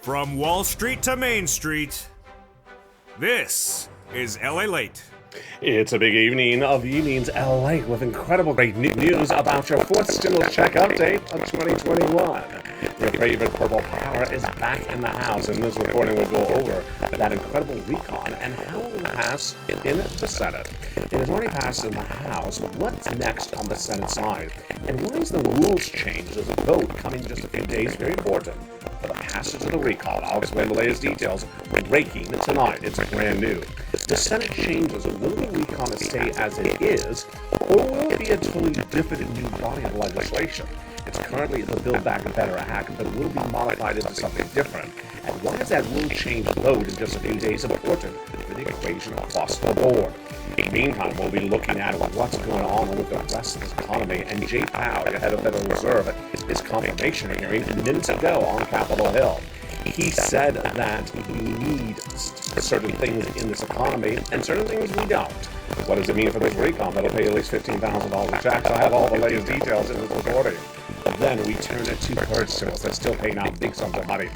From Wall Street to Main Street, this is LALATE. It's a big evening of evenings LA with incredible great news about your fourth stimulus check update of 2021. Your favorite purple power is back in the house, and this recording will go over that incredible recon and how it will pass in the Senate. It has already passed in the House. What's next on the Senate side? And why is the rules changed? There's a vote coming in just a few days, very important, for the passage of the recall. I'll explain the latest details breaking tonight. It's brand new. The Senate changes. Will the recall stay as it is, or will it be a totally different new body of legislation? It's currently the Build Back Better Act, but will be modified into something different. And why is that rule change vote in just a few days important for the equation across the board? Meantime, we'll be looking at what's going on with the rest of the economy, and Jay Powell, the head of Federal Reserve, his confirmation hearing minutes ago on Capitol Hill. He said that we need certain things in this economy and certain things we don't. What does it mean for this recon that'll pay at least $15,000 a check? So I have all the latest details in this recording. Then we turn it to third stimulus that's still paying out big sums of money.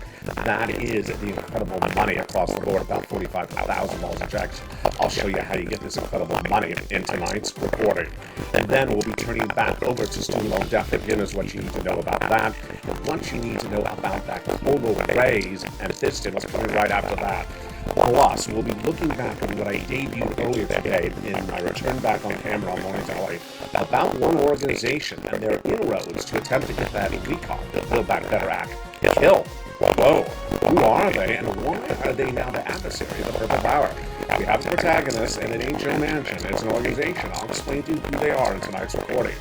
That is the incredible money across the board, about $45,000 a check. I'll show you how you get this incredible money in tonight's recording. And then we'll be turning back over to student loan debt forgiveness, what you need to know about that, and what you need to know about that total raise and this stimulus coming right after that. Plus, we'll be looking back at what I debuted earlier today in my return back on camera on Morning Telly about one organization and their inroads to attempt to get that recall, the Build Back Better Act, killed. Whoa, who are they, and why are they now the adversary of the purple power? We have the protagonist, and it ain't Joe Manchin. It's an organization. I'll explain to you who they are in tonight's recording.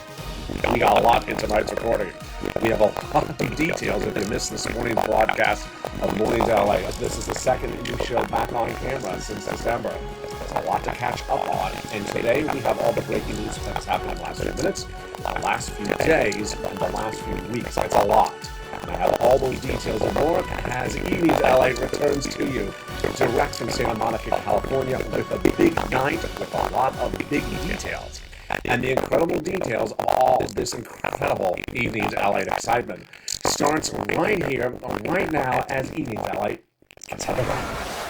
We got a lot in tonight's recording. We have a lot of details if you missed this morning's broadcast of Mornings LA. This is the second new show back on camera since December. There's a lot to catch up on. And today we have all the breaking news that's happened in the last few minutes, the last few days, and the last few weeks. It's a lot. And I have all those details and more as Evenings LA returns to you direct from Santa Monica, California, with a big night with a lot of big details. And the incredible details of all this incredible Evenings LA excitement starts right here, right now, as Evenings LA gets have a run.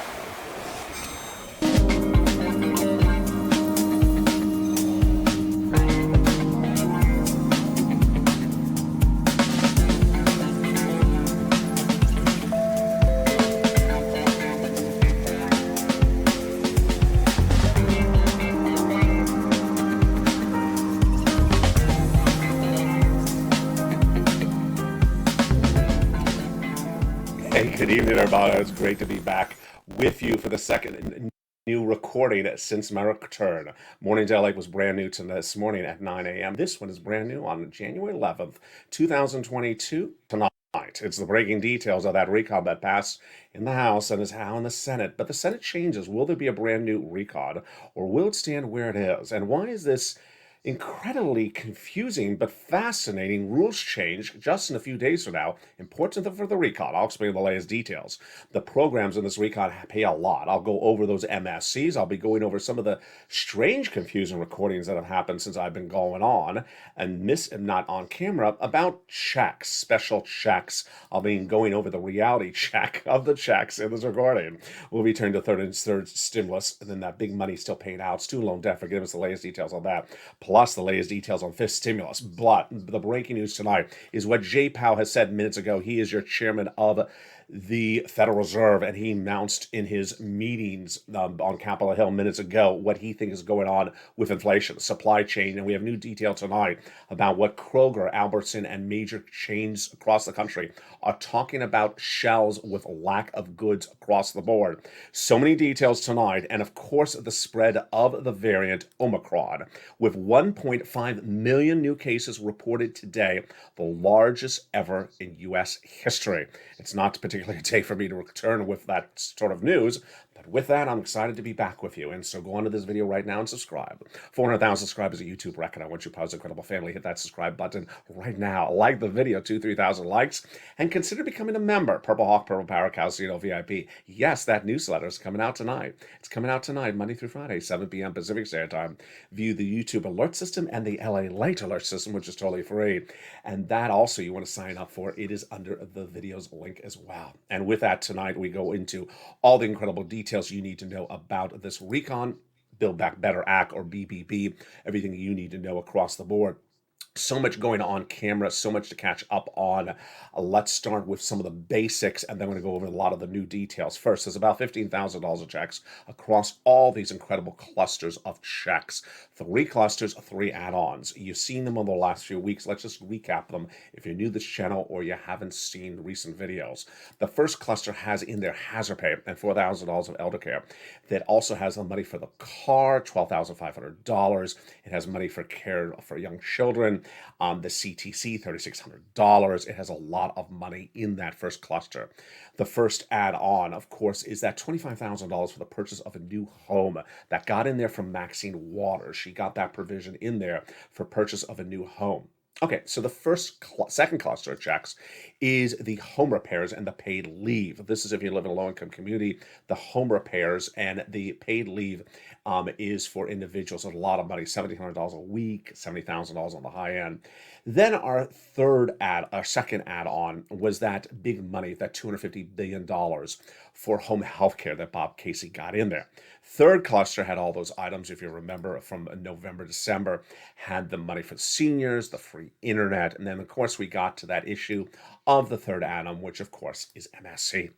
Good evening, everybody. It's great to be back with you for the second new recording since my return. Mornings LA was brand new to this morning at 9 a.m. This one is brand new on January 11th, 2022, tonight. It's the breaking details of that recon that passed in the House and is now in the Senate. But the Senate changes. Will there be a brand new recon, or will it stand where it is? And why is this incredibly confusing but fascinating rules change just in a few days from now? Important for the recon. I'll explain the latest details. The programs in this recon pay a lot. I'll go over those MSCs. I'll be going over some of the strange, confusing recordings that have happened since I've been going on and not on camera about checks, special checks. I'll be going over the reality check of the checks in this recording. We'll return to third stimulus, and then that big money still paying out. Student loan debt forgiveness, the latest details on that. Plus the latest details on fifth stimulus. But the breaking news tonight is what Jay Powell has said minutes ago. He is your chairman of the Federal Reserve, and he announced in his meetings on Capitol Hill minutes ago what he thinks is going on with inflation, supply chain, and we have new detail tonight about what Kroger, Albertson, and major chains across the country are talking about shelves with lack of goods across the board. So many details tonight, and of course the spread of the variant Omicron, with 1.5 million new cases reported today, the largest ever in U.S. history. It's not particularly a day for me to return with that sort of news, But with that, I'm excited to be back with you. And so go on to this video right now and subscribe. 400,000 subscribers is a YouTube record. I want you, Pause Incredible family, hit that subscribe button right now. Like the video, 3,000 likes, and consider becoming a member. Purple Hawk, Purple Power, Calcino VIP. Yes, that newsletter is coming out tonight. It's coming out tonight, Monday through Friday, 7 p.m. Pacific Standard Time. View the YouTube alert system and the LALATE alert system, which is totally free. And that also you want to sign up for. It is under the video's link as well. And with that, tonight we go into all the incredible details you need to know about this recon, Build Back Better Act, or BBB, everything you need to know across the board. So much going on camera, so much to catch up on. Let's start with some of the basics, and then we're going to go over a lot of the new details. First, there's about $15,000 of checks across all these incredible clusters of checks. 3 clusters, 3 add-ons. You've seen them over the last few weeks. Let's just recap them if you're new to this channel or you haven't seen recent videos. The first cluster has in there hazard pay and $4,000 of elder care. That also has the money for the car, $12,500. It has money for care for young children. The CTC, $3,600. It has a lot of money in that first cluster. The first add-on, of course, is that $25,000 for the purchase of a new home that got in there from Maxine Waters. She got that provision in there for purchase of a new home. Okay, so the second cluster of checks is the home repairs and the paid leave. This is if you live in a low-income community. The home repairs and the paid leave is for individuals with a lot of money, $1,700 a week, $70,000 on the high end. Then our second add-on was that big money, that $250 billion for home health care that Bob Casey got in there. Third cluster had all those items, if you remember, from November, December, had the money for the seniors, the free internet, and then, of course, we got to that issue of the third add-on, which, of course, is MSC.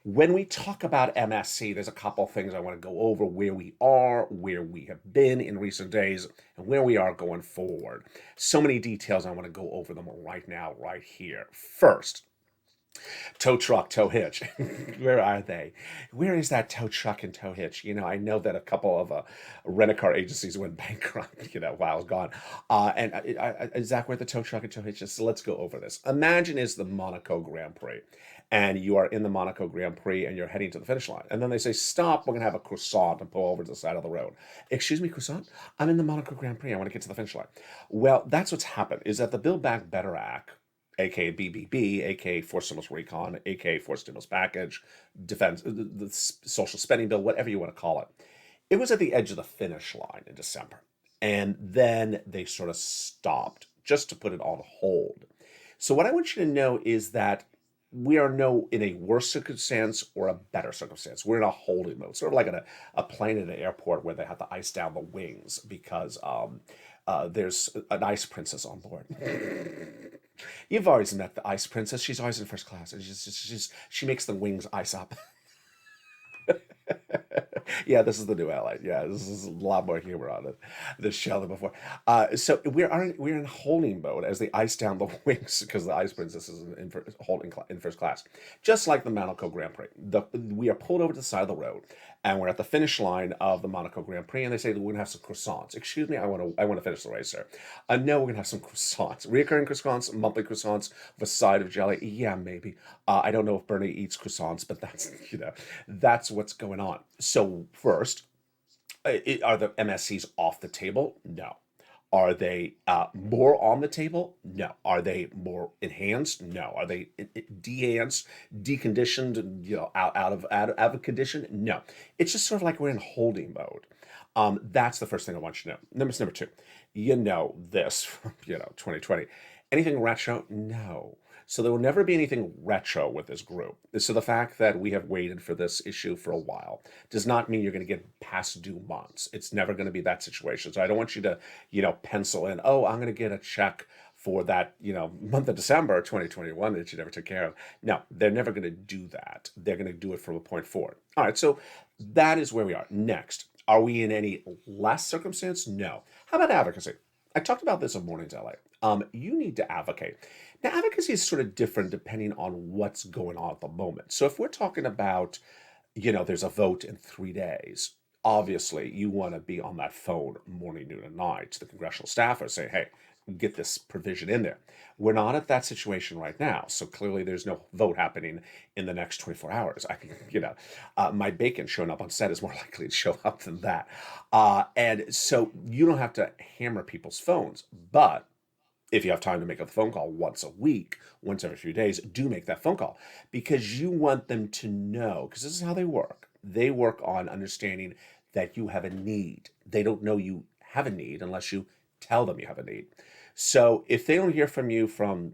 When we talk about MSC, there's a couple of things I want to go over: where we are, where we have been in recent days, and where we are going forward. So many details. I want to go over them right now, right here. First, tow truck, tow hitch. Where are they? Where is that tow truck and tow hitch? You know, I know that a couple of rent-a-car agencies went bankrupt, while I was gone. Is that where the tow truck and tow hitch is? So let's go over this. Imagine it's the Monaco Grand Prix, and you are in the Monaco Grand Prix, and you're heading to the finish line. And then they say, stop, we're going to have a croissant and pull over to the side of the road. Excuse me, croissant? I'm in the Monaco Grand Prix. I want to get to the finish line. Well, that's what's happened, is that the Build Back Better Act, aka BBB, aka Forced Stimulus Recon, aka Forced Stimulus Package, defense, the social spending bill, whatever you want to call it. It was at the edge of the finish line in December. And then they sort of stopped just to put it on hold. So what I want you to know is that we are in a worse circumstance or a better circumstance. We're in a holding mode, sort of like a plane at an airport where they have to ice down the wings because there's an ice princess on board. You've always met the ice princess. She's always in first class, and she makes the wings ice up. Yeah, this is the new LA. Yeah, this is a lot more humor on it, this show than before. So we're in holding mode as they ice down the wings because the ice princess is in first class, just like the Monaco Grand Prix. We are pulled over to the side of the road, and we're at the finish line of the Monaco Grand Prix, and they say we're gonna have some croissants. Excuse me, I want to finish the race, sir. No, we're gonna have some croissants, reoccurring croissants, monthly croissants with a side of jelly. Yeah, maybe. I don't know if Bernie eats croissants, but that's what's going on. So first, are the MSCs off the table? No. Are they more on the table? No. Are they more enhanced? No. Are they de-enhanced, deconditioned, out of condition? No. It's just sort of like we're in holding mode. That's the first thing I want you to know. Number 2, you know this from 2020. Anything retro? No. So there will never be anything retro with this group. So the fact that we have waited for this issue for a while does not mean you're going to get past due months. It's never going to be that situation. So I don't want you to, pencil in, oh, I'm going to get a check for that, month of December 2021 that you never took care of. No, they're never going to do that. They're going to do it from a point forward. All right, so that is where we are. Next, are we in any less circumstance? No. How about advocacy? I talked about this in Mornings LA. You need to advocate. Now, advocacy is sort of different depending on what's going on at the moment. So if we're talking about, there's a vote in 3 days, obviously you want to be on that phone morning, noon, and night to the congressional staffers saying, hey, get this provision in there. We're not at that situation right now, so clearly there's no vote happening in the next 24 hours. I think, my bacon showing up on set is more likely to show up than that. And so you don't have to hammer people's phones, but if you have time to make a phone call once a week, once every few days, do make that phone call because you want them to know, because this is how they work. They work on understanding that you have a need. They don't know you have a need unless you tell them you have a need. So if they don't hear from you from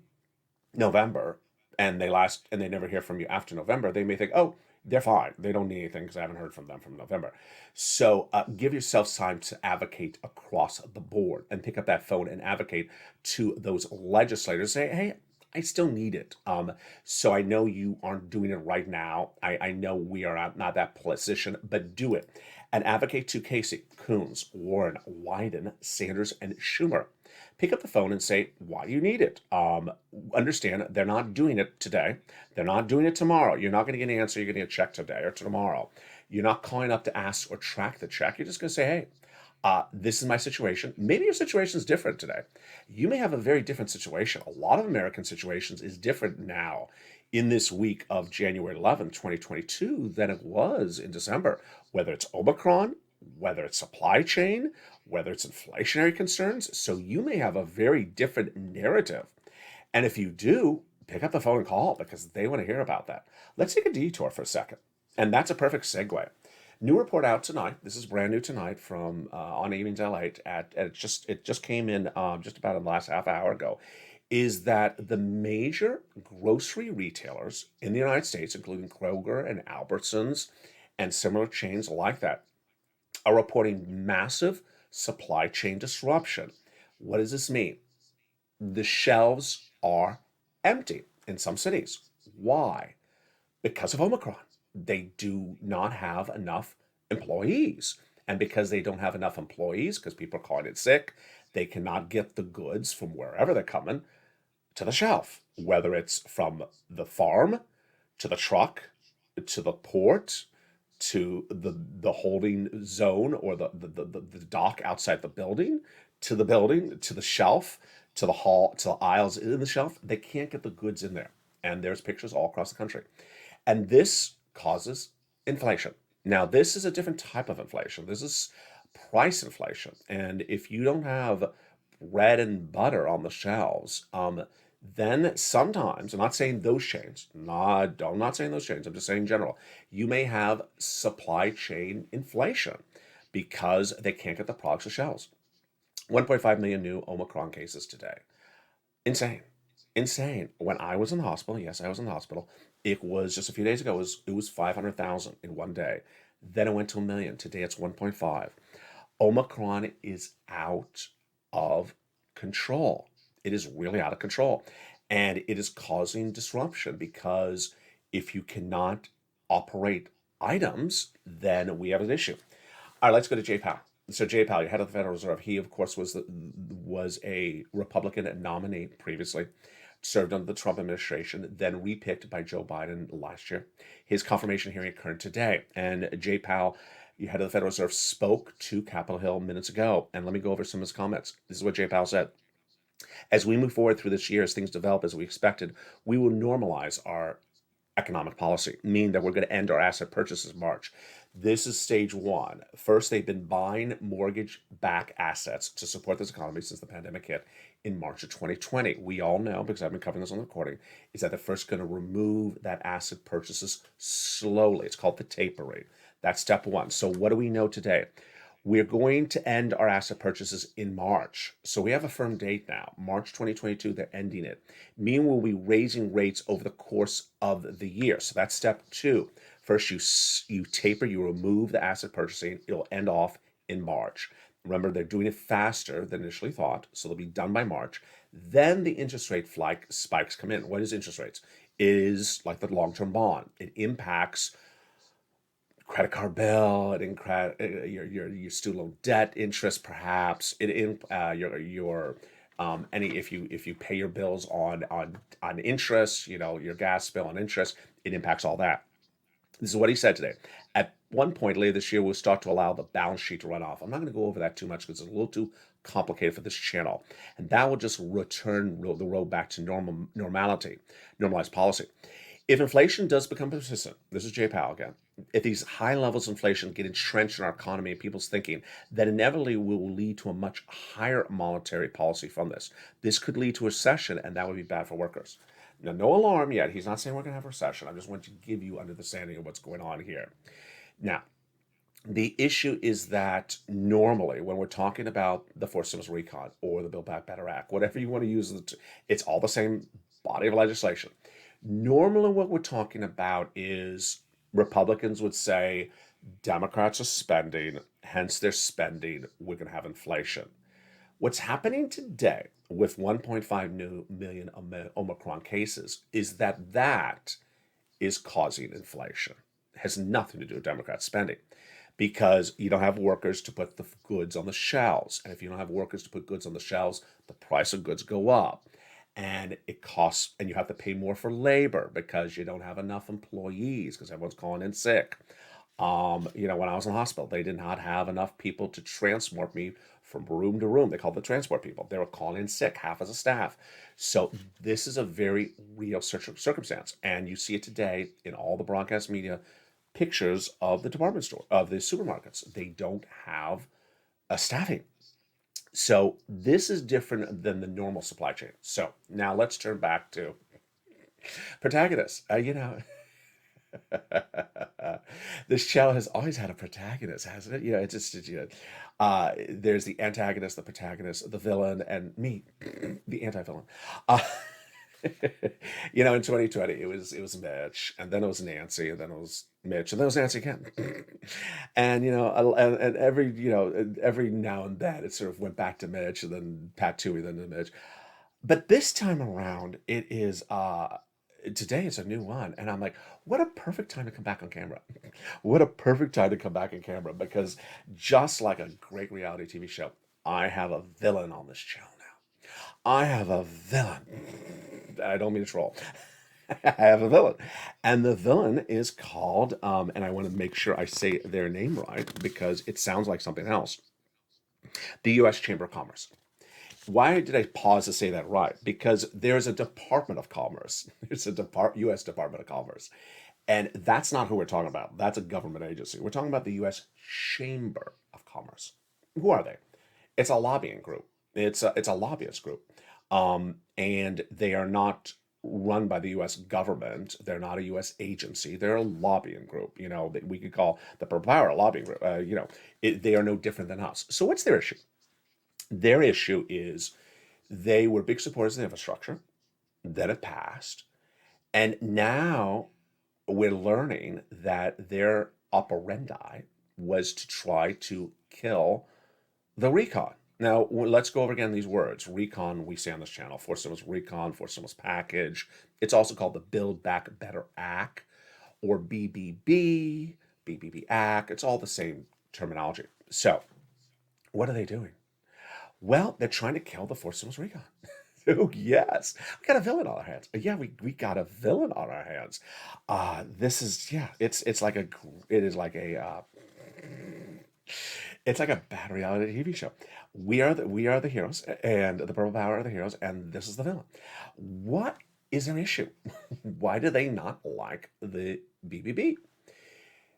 November and they never hear from you after November, they may think, oh, they're fine. They don't need anything because I haven't heard from them from November. So give yourself time to advocate across the board and pick up that phone and advocate to those legislators. Say, hey, I still need it. So I know you aren't doing it right now. I know we are not that position, but do it. And advocate to Casey, Coons, Warren, Wyden, Sanders, and Schumer. Pick up the phone and say, why do you need it? Understand they're not doing it today. They're not doing it tomorrow. You're not going to get an answer. You're going to get a check today or tomorrow. You're not calling up to ask or track the check. You're just going to say, hey, this is my situation. Maybe your situation is different today. You may have a very different situation. A lot of American situations is different now in this week of January 11th, 2022 than it was in December, whether it's Omicron, whether it's supply chain, whether it's inflationary concerns. So you may have a very different narrative. And if you do, pick up the phone and call because they want to hear about that. Let's take a detour for a second. And that's a perfect segue. New report out tonight. This is brand new tonight from on Evenings LALATE. It just came in just about in the last half hour ago. Is that the major grocery retailers in the United States, including Kroger and Albertsons and similar chains like that, are reporting massive supply chain disruption. What does this mean? The shelves are empty in some cities. Why? Because of Omicron. They do not have enough employees. And because they don't have enough employees, because people are calling it sick, they cannot get the goods from wherever they're coming to the shelf, whether it's from the farm to the truck to the port to the holding zone or the dock outside the building to the shelf to the hall to the aisles in the shelf. They can't get the goods in there, and there's pictures all across the country, and this causes inflation. Now this is a different type of inflation. This is price inflation, and if you don't have bread and butter on the shelves, then sometimes, I'm not saying those chains, I'm not saying those chains, I'm just saying in general, you may have supply chain inflation because they can't get the products to shelves. 1.5 million new Omicron cases today. Insane. Insane. When I was in the hospital, yes, I was in the hospital, it was just a few days ago, it was 500,000 in one day. Then it went to a million. Today it's 1.5. Omicron is out of control. It is really out of control. And it is causing disruption because if you cannot operate items, then we have an issue. All right, let's go to Jay Powell. So Jay Powell, head of the Federal Reserve, he of course was a Republican nominee previously, served under the Trump administration, then repicked by Joe Biden last year. His confirmation hearing occurred today, and Jay Powell, head of the Federal Reserve, spoke to Capitol Hill minutes ago. And let me go over some of his comments. This is what Jay Powell said. As we move forward through this year, as things develop as we expected, we will normalize our economic policy, meaning that we're going to end our asset purchases in March. This is stage one. First, they've been buying mortgage-backed assets to support this economy since the pandemic hit in March of 2020. We all know, because I've been covering this on the recording, is that they're first going to remove that asset purchases slowly. It's called the tapering. That's step one. So what do we know today? We're going to end our asset purchases in March. So we have a firm date now, March 2022, they're ending it. Meanwhile, we'll be raising rates over the course of the year. So that's step two. First, you taper, you remove the asset purchasing. It'll end off in March. Remember, they're doing it faster than initially thought, so they'll be done by March. Then the interest rate spikes come in. What is interest rates? It is like the long-term bond. It impacts credit card bill, your student loan debt interest, perhaps. Your if you pay your bills on interest, your gas bill on interest, it impacts all that. This is what he said today. At one point later this year, we'll start to allow the balance sheet to run off. I'm not going to go over that too much because it's a little too complicated for this channel. And that will just return the road back to normality, normalized policy. If inflation does become persistent, this is Jay Powell again, if these high levels of inflation get entrenched in our economy and people's thinking, that inevitably will lead to a much higher monetary policy from this. This could lead to a recession, and that would be bad for workers. Now, no alarm yet. He's not saying we're going to have a recession. I just want to give you understanding of what's going on here. Now, the issue is that normally when we're talking about the Forced Stimulus Recon or the Build Back Better Act, whatever you want to use, it's all the same body of legislation. Normally what we're talking about is Republicans would say Democrats are spending, hence they're spending, we're going to have inflation. What's happening today with 1.5 million Omicron cases is that is causing inflation. It has nothing to do with Democrat spending because you don't have workers to put the goods on the shelves. And if you don't have workers to put goods on the shelves, the price of goods go up. And it costs, and you have to pay more for labor because you don't have enough employees because everyone's calling in sick. When I was in the hospital, they did not have enough people to transport me from room to room. They called the transport people. They were calling in sick, half as a staff. So this is a very real circumstance. And you see it today in all the broadcast media pictures of the department store, of the supermarkets. They don't have a staffing. So this is different than the normal supply chain. So now let's turn back to protagonists. This show has always had a protagonist, hasn't it? There's the antagonist, the protagonist, the villain, and me, the anti-villain. In 2020, it was Mitch, and then it was Nancy, and then it was Mitch, and then it was Nancy again. And and every now and then it sort of went back to Mitch, and then Pat Toohey, then to Mitch. But this time around, it is today it's a new one, and I'm like, what a perfect time to come back on camera. What a perfect time to come back on camera, because just like a great reality TV show, I have a villain on this channel now. I have a villain. I don't mean to troll. I have a villain. And the villain is called, and I want to make sure I say their name right because it sounds like something else, the U.S. Chamber of Commerce. Why did I pause to say that right? Because there's a Department of Commerce. There's a U.S. Department of Commerce. And that's not who we're talking about. That's a government agency. We're talking about the U.S. Chamber of Commerce. Who are they? It's a lobbying group. It's a lobbyist group. And they are not run by the U.S. government. They're not a U.S. agency. They're a lobbying group. That we could call the Purple Power a lobbying group. They are no different than us. So what's their issue? Their issue is they were big supporters of the infrastructure. Then it passed. And now we're learning that their operandi was to try to kill the recon. Now, let's go over again these words. Recon, we say on this channel, Forced Stimulus Recon, Forced Stimulus Package. It's also called the Build Back Better Act, or BBB, BBB Act. It's all the same terminology. So, what are they doing? Well, they're trying to kill the Forced Stimulus Recon. Oh, yes. We got a villain on our hands. Yeah, we got a villain on our hands. It's like a bad reality TV show. We are the heroes, and the Purple Power are the heroes, and this is the villain. What is their issue? Why do they not like the BBB?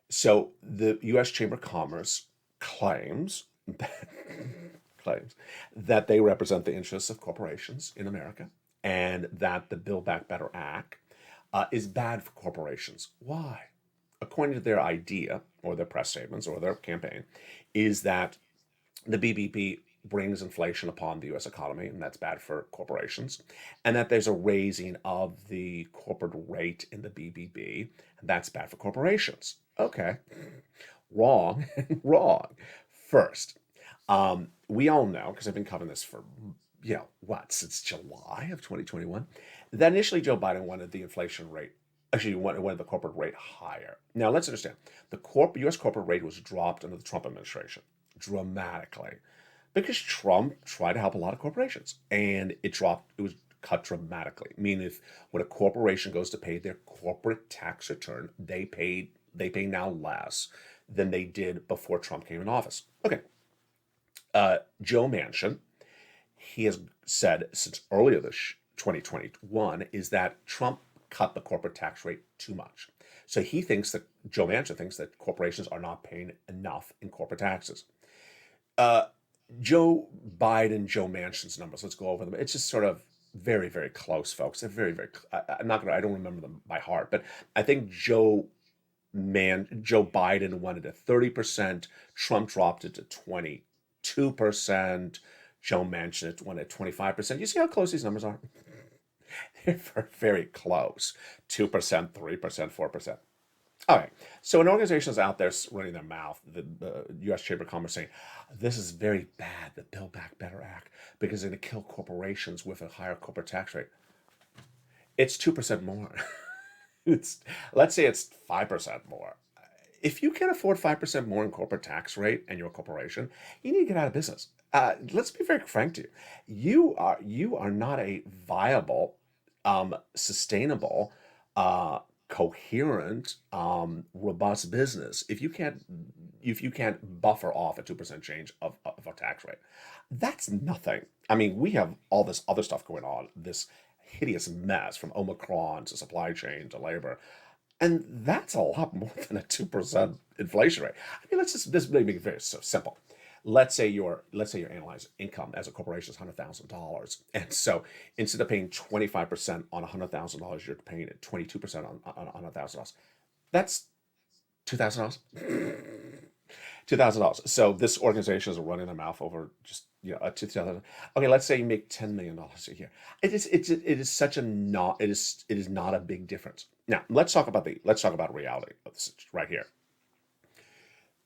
So the U.S. Chamber of Commerce claims that they represent the interests of corporations in America, and that the Build Back Better Act is bad for corporations. Why? According to their idea, or their press statements, or their campaign, is that the BBB brings inflation upon the U.S. economy, and that's bad for corporations, and that there's a raising of the corporate rate in the BBB, and that's bad for corporations. Okay, wrong, wrong. First, we all know, because I've been covering this for, since July of 2021, that initially Joe Biden wanted the inflation rate, actually wanted the corporate rate higher. Now, let's understand, the U.S. corporate rate was dropped under the Trump administration dramatically because Trump tried to help a lot of corporations, and it was cut dramatically. Meaning, when a corporation goes to pay their corporate tax return, they pay now less than they did before Trump came in office. Okay. Joe Manchin, he has said since earlier this 2021 is that Trump cut the corporate tax rate too much. So Joe Manchin thinks that corporations are not paying enough in corporate taxes. Uh, Joe Biden, Joe Manchin's numbers, let's go over them. It's just sort of very, very close, folks. They're very, very, I don't remember them by heart, but I think Joe Biden wanted a 30%, Trump dropped it to 22%, Joe Manchin wanted 25%. You see how close these numbers are? They're very close. 2%, 3%, 4%. All right. So an organization is out there running their mouth, the U.S. Chamber of Commerce, saying, this is very bad, the Build Back Better Act, because it's going to kill corporations with a higher corporate tax rate. It's 2% more. Let's say it's 5% more. If you can't afford 5% more in corporate tax rate and you're a corporation, you need to get out of business. Let's be very frank to you. You are not a viable, sustainable, coherent, robust business if you can't buffer off a 2% change of a tax rate. That's nothing. I mean, we have all this other stuff going on, this hideous mess from Omicron to supply chain to labor. And that's a lot more than a 2% inflation rate. I mean, this may be very simple. Let's say your analyzed income as a corporation is $100,000. And so instead of paying 25% on $100,000, you're paying 22% on $100,000. That's $2,000. $2,000. So this organization is running their mouth over just $2,000. Okay, let's say you make $10 million a year. It is not a big difference. Now let's talk about reality of this right here.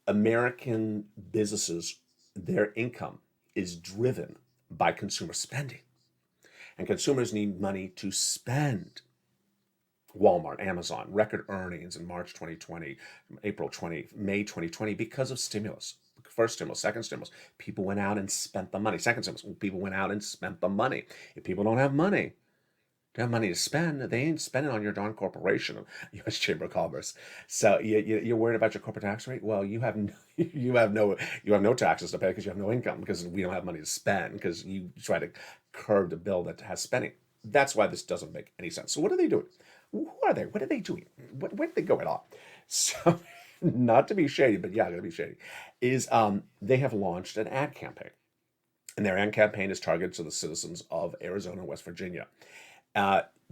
American businesses, their income is driven by consumer spending, and consumers need money to spend. Walmart, Amazon, record earnings in March 2020, April 20, May 2020 because of stimulus. First stimulus, second stimulus. People went out and spent the money. Second stimulus, people went out and spent the money. If people don't have money to spend, they ain't spending on your darn corporation, U.S. Chamber of Commerce. So you're worried about your corporate tax rate? Well, you have no taxes to pay because you have no income, because we don't have money to spend, because you try to curb the bill that has spending. That's why this doesn't make any sense. So what are they doing? Who are they? What are they doing? Where did they go at all? So, not to be shady, but yeah, going to be shady, is they have launched an ad campaign. And their ad campaign is targeted to the citizens of Arizona and West Virginia.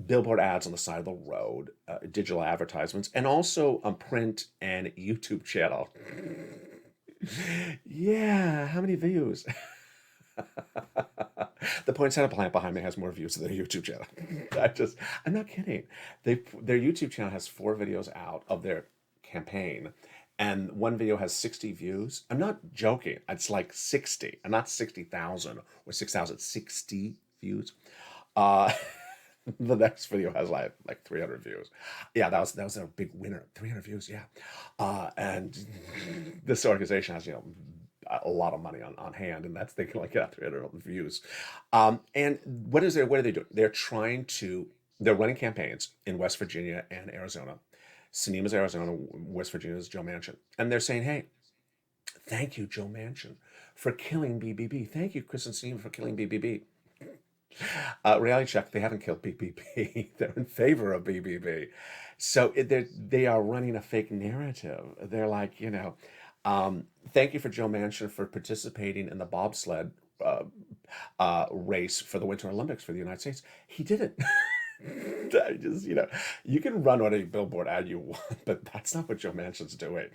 Billboard ads on the side of the road, digital advertisements, and also a print and YouTube channel. Yeah, how many views? The poinsettia plant behind me has more views than their YouTube channel. I'm not kidding. Their YouTube channel has 4 videos out of their campaign, and one video has 60 views. I'm not joking. It's like 60, and not 60,000 or 6,000, 60 views. The next video has like 300 views. Yeah, that was a big winner. 300 views, yeah. And this organization has a lot of money on hand, and they can get 300 views. And what are they doing? They're running campaigns in West Virginia and Arizona. Sonema's Arizona, West Virginia is Joe Manchin. And they're saying, hey, thank you, Joe Manchin, for killing BBB. Thank you, Chris and Sonema, for killing BBB. Reality check, they haven't killed BBB. They're in favor of BBB. So they are running a fake narrative. They're like, thank you for Joe Manchin for participating in the bobsled race for the Winter Olympics for the United States. He did it. You can run whatever billboard ad you want, but that's not what Joe Manchin's doing.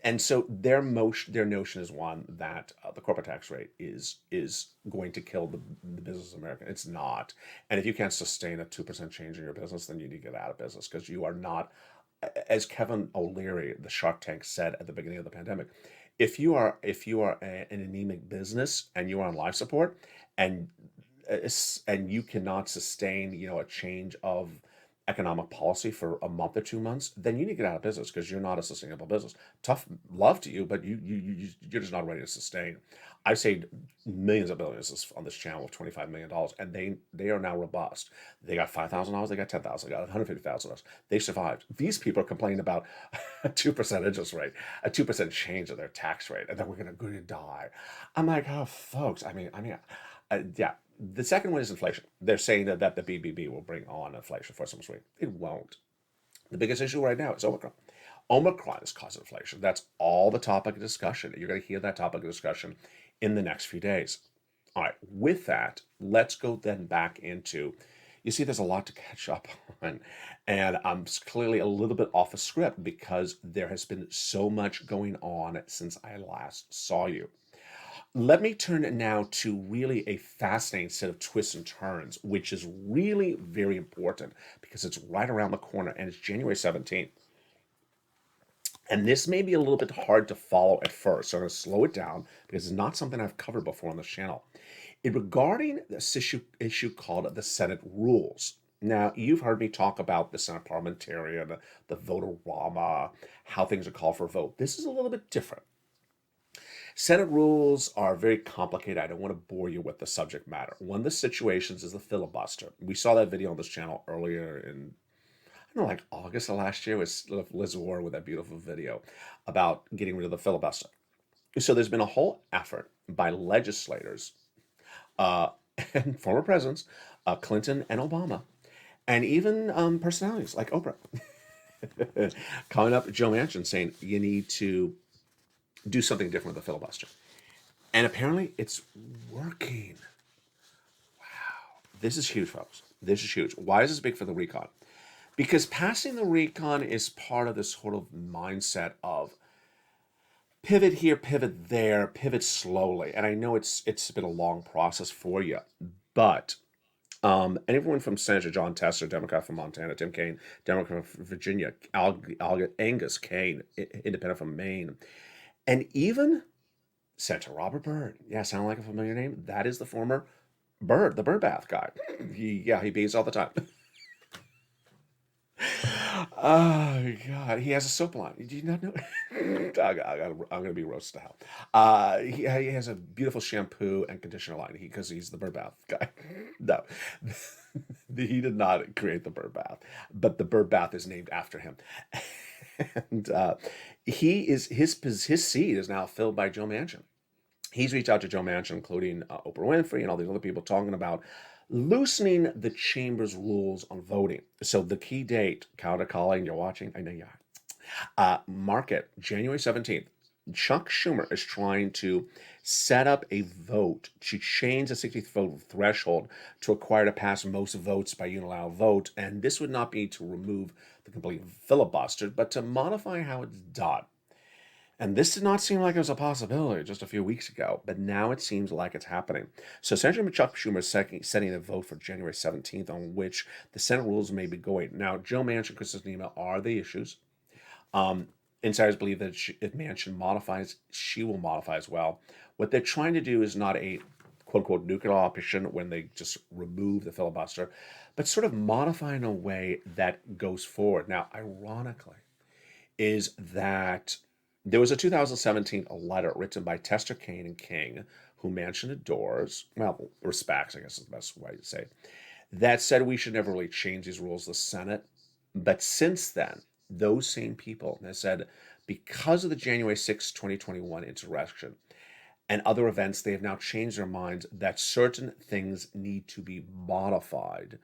And so their notion is one that the corporate tax rate is going to kill the business of America. It's not. And if you can't sustain a 2% change in your business, then you need to get out of business, because you are not, as Kevin O'Leary, the Shark Tank, said at the beginning of the pandemic, if you are an anemic business and you are on life support and you cannot sustain a change of economic policy for a month or 2 months, then you need to get out of business because you're not a sustainable business. Tough love to you, but you're just not ready to sustain. I've saved millions of billions on this channel with $25 million, and they are now robust. They got $5,000, they got 10,000, they got $150,000. They survived. These people are complaining about a 2% interest rate, a 2% change of their tax rate, and then we're going to die. I'm like, oh, folks. Yeah. The second one is inflation. They're saying that the BBB will bring on inflation for some reason. It won't. The biggest issue right now is Omicron. Omicron is causing inflation. That's all the topic of discussion. You're going to hear that topic of discussion in the next few days. All right, with that, let's go then back into, you see, there's a lot to catch up on. And I'm clearly a little bit off a script because there has been so much going on since I last saw you. Let me turn now to really a fascinating set of twists and turns, which is really very important because it's right around the corner and it's January 17th. And this may be a little bit hard to follow at first, so I'm going to slow it down because it's not something I've covered before on this channel. Regarding this issue called the Senate rules. Now, you've heard me talk about the Senate parliamentarian, the vote-a-rama, how things are called for a vote. This is a little bit different. Senate rules are very complicated. I don't want to bore you with the subject matter. One of the situations is the filibuster. We saw that video on this channel earlier in, I don't know, like August of last year with Liz Warren with that beautiful video about getting rid of the filibuster. So there's been a whole effort by legislators and former presidents, Clinton and Obama, and even personalities like Oprah, calling up Joe Manchin saying you need to do something different with the filibuster. And apparently it's working. Wow. This is huge, folks. This is huge. Why is this big for the recon? Because passing the recon is part of this sort of mindset of pivot here, pivot there, pivot slowly. And I know it's been a long process for you, but everyone from Senator John Tester, Democrat from Montana, Tim Kaine, Democrat from Virginia, Angus Kane, Independent from Maine, and even Senator Robert Byrd. Yeah, sound like a familiar name? That is the former Byrd, the bird bath guy. He bathes all the time. Oh, God. He has a soap line. Do you not know? I'm going to be roasted to hell. He has a beautiful shampoo and conditioner line because he's the bird bath guy. No, he did not create the bird bath, but the bird bath is named after him. And his seat is now filled by Joe Manchin. He's reached out to Joe Manchin, including Oprah Winfrey and all these other people, talking about loosening the chamber's rules on voting. So the key date, counter calling, you're watching, I know you are. Mark it, January 17th. Chuck Schumer is trying to set up a vote to change the 60th vote threshold to require to pass most votes by unilateral vote. And this would not be to remove the complete filibuster, but to modify how it's done. And this did not seem like it was a possibility just a few weeks ago, but now it seems like it's happening. So Senator Chuck Schumer is setting a vote for January 17th on which the Senate rules may be going. Now, Joe Manchin, Kristen Sinema are the issues. Insiders believe that if Manchin modifies, she will modify as well. What they're trying to do is not a quote-unquote nuclear option when they just remove the filibuster, but sort of modify in a way that goes forward. Now, ironically, is that there was a 2017 letter written by Tester, Kane, and King, who Manchin adores, well, respects, I guess is the best way to say it, that said we should never really change these rules of the Senate. But since then, those same people have said because of the January 6, 2021 insurrection and other events, they have now changed their minds that certain things need to be modified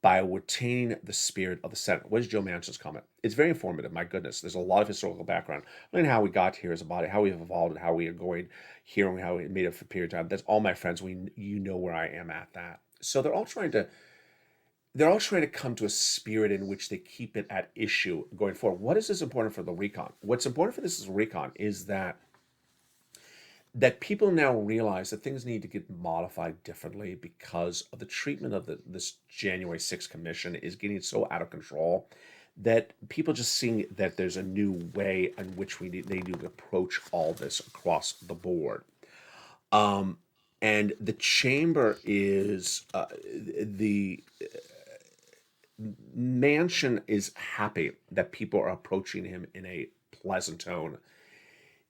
by retaining the spirit of the Senate. What is Joe Manchin's comment? It's very informative, my goodness. There's a lot of historical background. Learning how we got here as a body, how we've evolved, and how we are going here, and how we made it for a period of time. That's all my friends. You know where I am at that. So they're all trying to come to a spirit in which they keep it at issue going forward. What is this important for the recon? What's important for this recon is that people now realize that things need to get modified differently because of the treatment of this January 6th commission is getting so out of control that people just seeing that there's a new way in which they need to approach all this across the board. And the chamber is Mansion is happy that people are approaching him in a pleasant tone.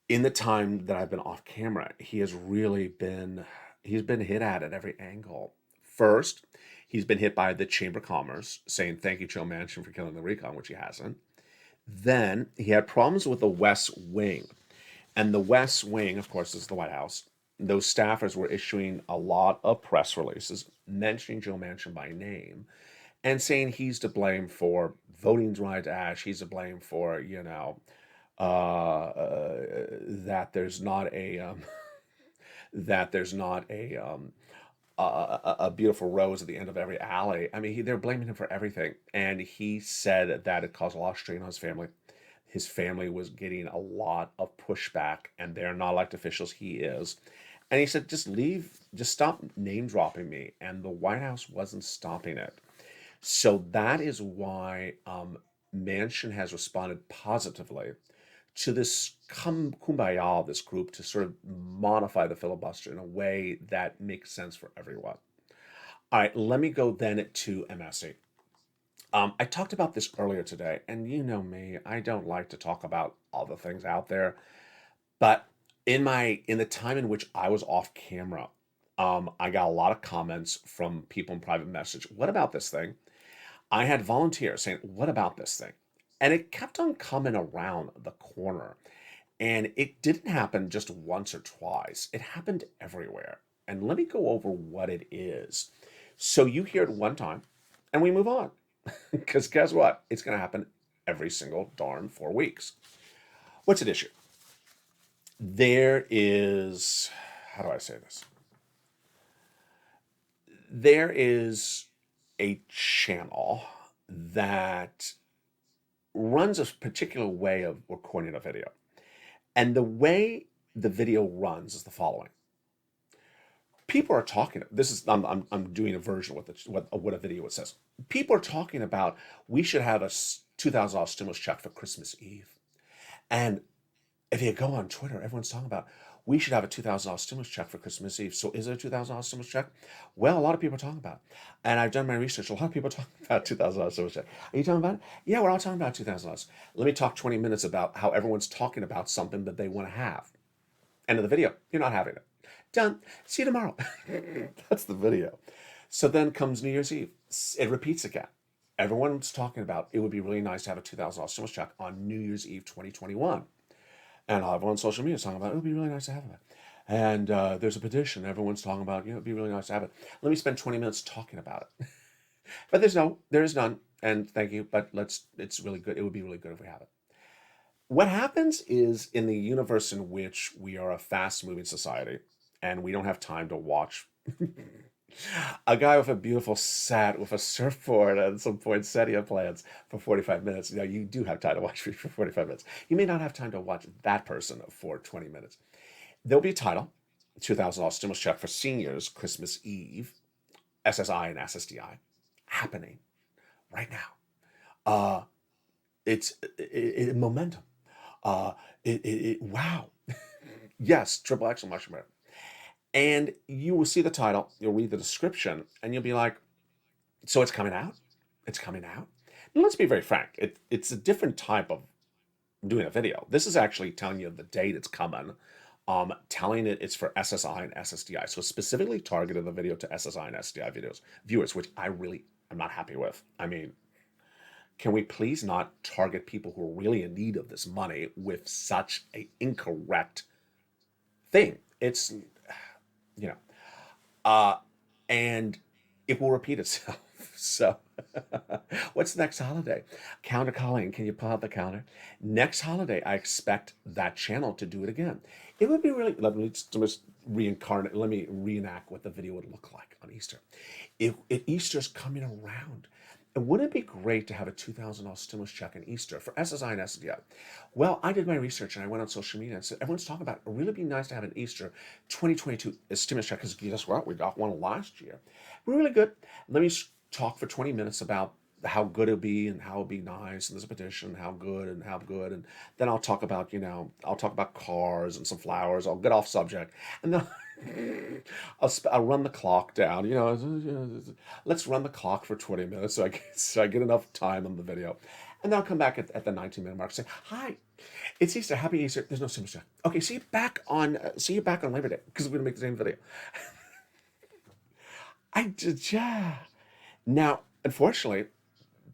In the time that I've been off camera, he's been hit at every angle. First, he's been hit by the Chamber of Commerce saying thank you, Joe Manchin, for killing the recon, which he hasn't. Then he had problems with the West Wing. And the West Wing, of course, is the White House. Those staffers were issuing a lot of press releases mentioning Joe Manchin by name and saying he's to blame for voting rights act. He's to blame for, that there's not a that there's not a beautiful rose at the end of every alley. I mean, they're blaming him for everything, and he said that it caused a lot of strain on his family. His family was getting a lot of pushback, and they're not elected officials. He is. And he said, just leave, just stop name dropping me. And the White House wasn't stopping it. So that is why Manchin has responded positively to this kumbaya, this group, to sort of modify the filibuster in a way that makes sense for everyone. All right, let me go then to MSC. I talked about this earlier today, and you know me, I don't like to talk about all the things out there. But in the time in which I was off camera, I got a lot of comments from people in private message. What about this thing? I had volunteers saying, "What about this thing?" And it kept on coming around the corner. And it didn't happen just once or twice. It happened everywhere. And let me go over what it is. So you hear it one time, and we move on. Because guess what? It's going to happen every single darn 4 weeks. What's at issue? There is, how do I say this? There is a channel that runs a particular way of recording a video. And the way the video runs is the following. People are talking. This is I'm doing a version of what a video it says. People are talking about we should have a $2,000 stimulus check for Christmas Eve, and if you go on Twitter, everyone's talking about we should have a $2,000 stimulus check for Christmas Eve. So is it a $2,000 stimulus check? Well, a lot of people are talking about it. And I've done my research. A lot of people are talking about $2,000 stimulus check. Are you talking about it? Yeah, we're all talking about $2,000. Let me talk 20 minutes about how everyone's talking about something that they want to have. End of the video. You're not having it. Done. See you tomorrow. That's the video. So then comes New Year's Eve. It repeats again. Everyone's talking about it would be really nice to have a $2,000 stimulus check on New Year's Eve 2021. And everyone on social media is talking about it would be really nice to have it. And there's a petition. Everyone's talking about, it'd be really nice to have it. Let me spend 20 minutes talking about it. But there is none. And thank you. But it's really good. It would be really good if we have it. What happens is in the universe in which we are a fast moving society and we don't have time to watch a guy with a beautiful set with a surfboard and some poinsettia plants for 45 minutes. You do have time to watch me for 45 minutes. You may not have time to watch that person for 20 minutes. There'll be a title, $2,000 stimulus check for seniors, Christmas Eve, SSI and SSDI, happening right now. It's momentum. Wow. Yes, triple exclamation mark. And you will see the title, you'll read the description, and you'll be like, so it's coming out? It's coming out? Now, let's be very frank. It's a different type of doing a video. This is actually telling you the date it's coming, telling it it's for SSI and SSDI. So specifically targeted the video to SSI and SSDI viewers, which I really am not happy with. I mean, can we please not target people who are really in need of this money with such an incorrect thing? It's, and it will repeat itself. So what's the next holiday? Counter calling. Can you pull out the counter? Next holiday, I expect that channel to do it again. It would be really, let me reenact what the video would look like on Easter. If Easter's coming around, and wouldn't it be great to have a $2,000 stimulus check in Easter for SSI and SDI? Well, I did my research and I went on social media and said, everyone's talking about it. It would really be nice to have an Easter 2022 stimulus check because guess what? We got one last year. We're really good. Let me talk for 20 minutes about how good it'll be and how it'll be nice. And there's a petition, how good. And then I'll talk about, I'll talk about cars and some flowers. I'll get off subject. And then I'll run the clock down. Let's run the clock for 20 minutes so I get enough time on the video, and then I'll come back at the 19-minute mark. Say, hi, it's Easter. Happy Easter. There's no stimulus check. Okay, see you back on Labor Day because we're gonna make the same video. Yeah. Now, unfortunately,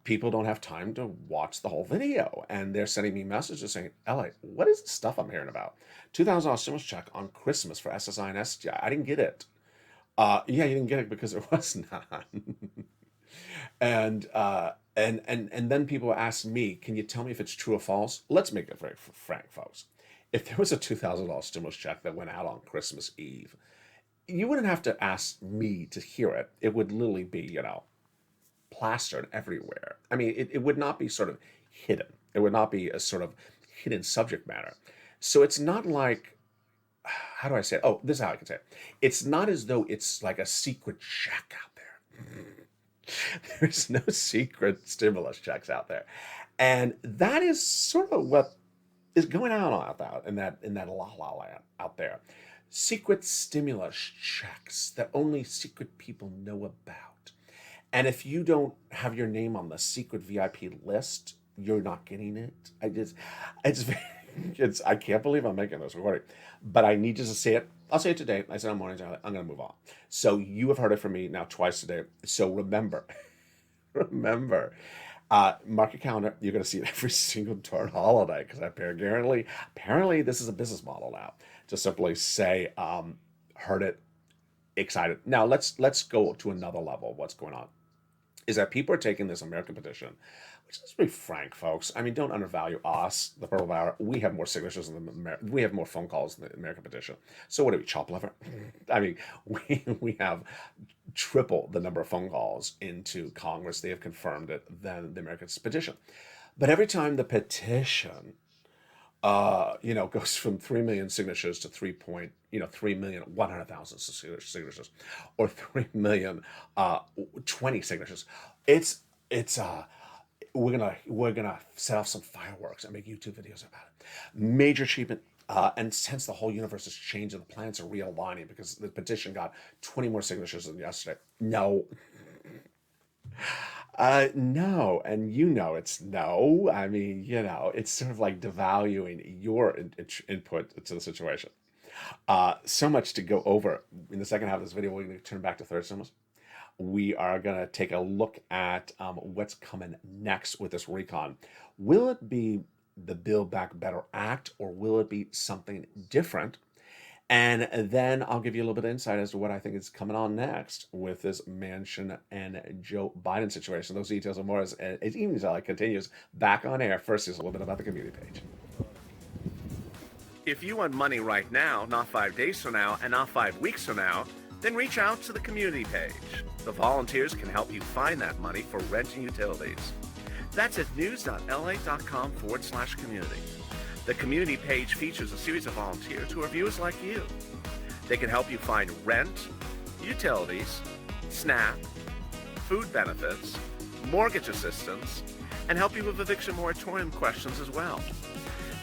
people don't have time to watch the whole video, and they're sending me messages saying, "LA, what is the stuff I'm hearing about? $2,000 stimulus check on Christmas for SSI and STI. I didn't get it." Yeah, you didn't get it because there was none. And then people ask me, "Can you tell me if it's true or false?" Let's make it very frank, folks. If there was a $2,000 stimulus check that went out on Christmas Eve, you wouldn't have to ask me to hear it. It would literally be, plastered everywhere. I mean, it would not be sort of hidden. It would not be a sort of hidden subject matter. So it's not like, how do I say it? Oh, this is how I can say it. It's not as though it's like a secret check out there. There's no secret stimulus checks out there. And that is sort of what is going on out in that la la land out there. Secret stimulus checks that only secret people know about. And if you don't have your name on the secret VIP list, you're not getting it. I can't believe I'm making this recording, but I need you to say it. I'll say it today. I said on mornings, I'm going to move on. So you have heard it from me now twice today. So remember, mark your calendar. You're going to see it every single darn holiday because apparently this is a business model now. To simply say, heard it, excited. Now let's go to another level of what's going on. Is that people are taking this American petition, which, let's be frank, folks. I mean, don't undervalue us, the Purple Power. We have more signatures we have more phone calls than the American petition. So what do we, chop liver? I mean, we have triple the number of phone calls into Congress. They have confirmed it than the American petition. But every time the petition goes from 3 million signatures to 3,100,000 signatures, or 3,020,000 signatures. We're gonna set off some fireworks and make YouTube videos about it. Major achievement. And since the whole universe is changing, the planets are realigning because the petition got 20 more signatures than yesterday. No. No, and it's no. I mean, it's sort of like devaluing your input to the situation. So much to go over. In the second half of this video, we're going to turn back to third stimulus. We are going to take a look at what's coming next with this recon. Will it be the Build Back Better Act, or will it be something different? And then I'll give you a little bit of insight as to what I think is coming on next with this Manchin and Joe Biden situation. Those details and more as Evening LA continues back on air. First is a little bit about the community page. If you want money right now, not 5 days from now, and not 5 weeks from now, then reach out to the community page. The volunteers can help you find that money for rent and utilities. That's at news.la.com/community. The community page features a series of volunteers who are viewers like you. They can help you find rent, utilities, SNAP, food benefits, mortgage assistance, and help you with eviction moratorium questions as well.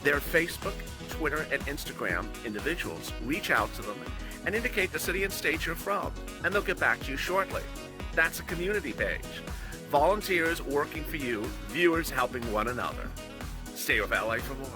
Their Facebook, Twitter, and Instagram individuals reach out to them and indicate the city and state you're from, and they'll get back to you shortly. That's a community page. Volunteers working for you, viewers helping one another. Stay with LA for more.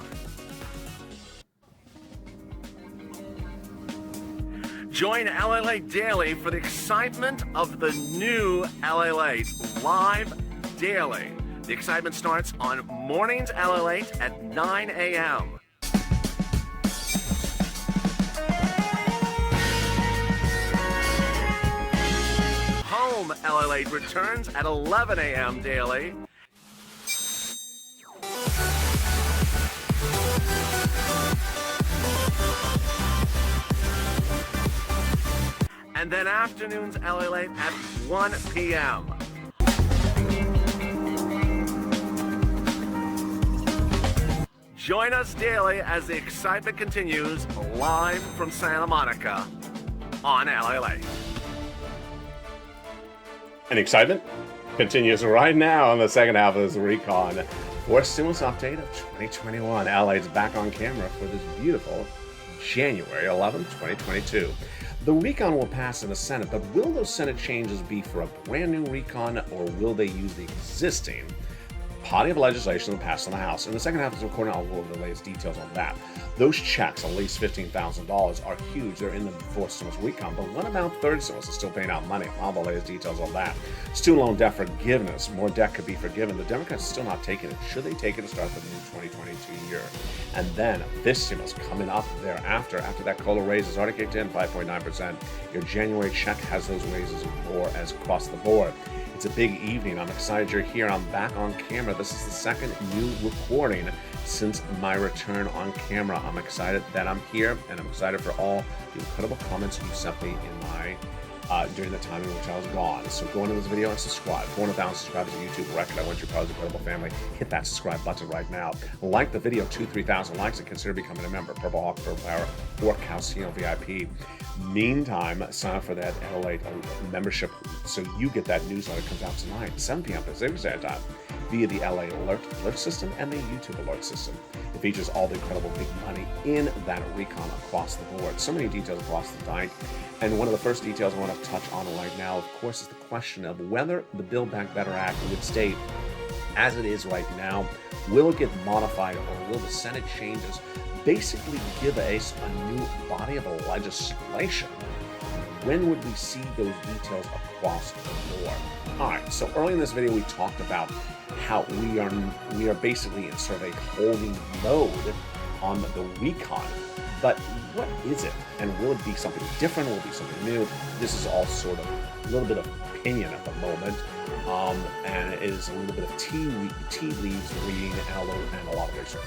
Join LALATE Daily for the excitement of the new LALATE live daily. The excitement starts on mornings LALATE at 9 a.m. Home LALATE returns at 11 a.m. daily. And then afternoons LALATE at 1 p.m. Join us daily as the excitement continues live from Santa Monica on LALATE. And excitement continues right now on the second half of this recon. Fourth stimulus update of 2021. LA's back on camera for this beautiful January 11th, 2022. The recon will pass in the Senate, but will those Senate changes be for a brand new recon, or will they use the existing body of legislation that passed in the House? In the second half of this recording, I'll go over the latest details on that. Those checks, at least $15,000, are huge. They're in the fourth stimulus recon, but what about third stimulus? Is still paying out money. All the latest details on that. Student loan debt forgiveness. More debt could be forgiven. The Democrats are still not taking it. Should they take it to start the new 2022 year? And then this stimulus coming up thereafter. After that COLA raise has already kicked in, 5.9%. Your January check has those raises more as across the board. It's a big evening. I'm excited you're here. I'm back on camera. This is the second new recording since my return on camera. I'm excited that I'm here, and I'm excited for all the incredible comments you sent me in my during the time in which I was gone. So go into this video and subscribe. 400,000 subscribers on YouTube record. I want you part of the incredible family. Hit that subscribe button right now. Like the video, 2,000-3,000 likes, and consider becoming a member. Purple Hawk, Purple Power, or Calcino VIP. Meantime, sign up for that LALATE membership so you get that newsletter. It comes out tonight, 7 p.m. Pacific Standard Time, via the LA alert system and the YouTube alert system. It features all the incredible big money in that recon across the board. So many details across the dike. And one of the first details I want to touch on right now, of course, is the question of whether the Build Back Better Act would stay as it is right now. Will it get modified, or will the Senate changes basically give us a new body of legislation? When would we see those details across the board? All right, so early in this video, we talked about how we are basically in sort of a holding mode on the recon. But what is it? And will it be something different? Will it be something new? This is all sort of a little bit of opinion at the moment. And it is a little bit of tea leaves reading and a lot of research.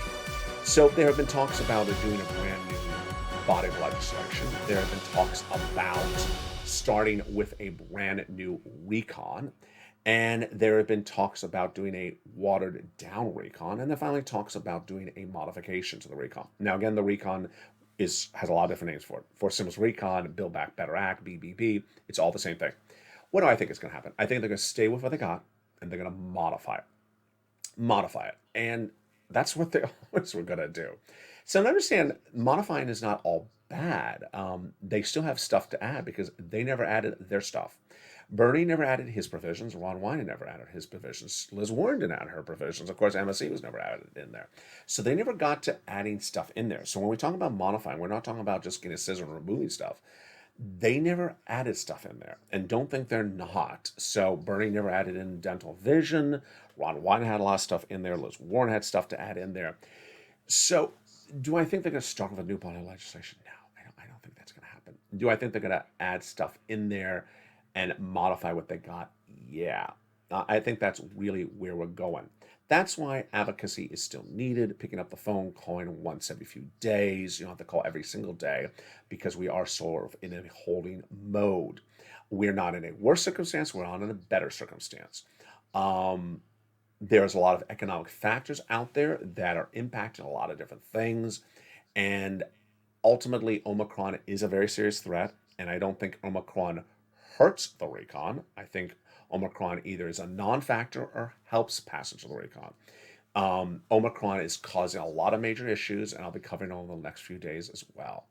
So there have been talks about doing a brand new body of legislation. There have been talks about starting with a brand new recon. And there have been talks about doing a watered down recon. And then finally talks about doing a modification to the recon. Now, again, the recon has a lot of different names for it. For Stimulus Recon, Build Back Better Act, BBB, it's all the same thing. What do I think is going to happen? I think they're going to stay with what they got, and they're going to modify it. And that's what they always were going to do. So understand, modifying is not all bad. They still have stuff to add because they never added their stuff. Bernie never added his provisions. Ron Wyden never added his provisions. Liz Warren didn't add her provisions. Of course, MSC was never added in there. So they never got to adding stuff in there. So when we talk about modifying, we're not talking about just getting a scissor and removing stuff. They never added stuff in there. And don't think they're not. So Bernie never added in dental vision. Ron Wyden had a lot of stuff in there. Liz Warren had stuff to add in there. So do I think they're going to start with a new body of legislation? No, I don't think that's going to happen. Do I think they're going to add stuff in there and modify what they got? Yeah. I think that's really where we're going. That's why advocacy is still needed. Picking up the phone, calling once every few days. You don't have to call every single day because we are sort of in a holding mode. We're not in a worse circumstance. We're not in a better circumstance. There's a lot of economic factors out there that are impacting a lot of different things. And ultimately, Omicron is a very serious threat. And I don't think Omicron hurts the recon. I think Omicron either is a non-factor or helps passage of the recon. Omicron is causing a lot of major issues, and I'll be covering all the next few days as well.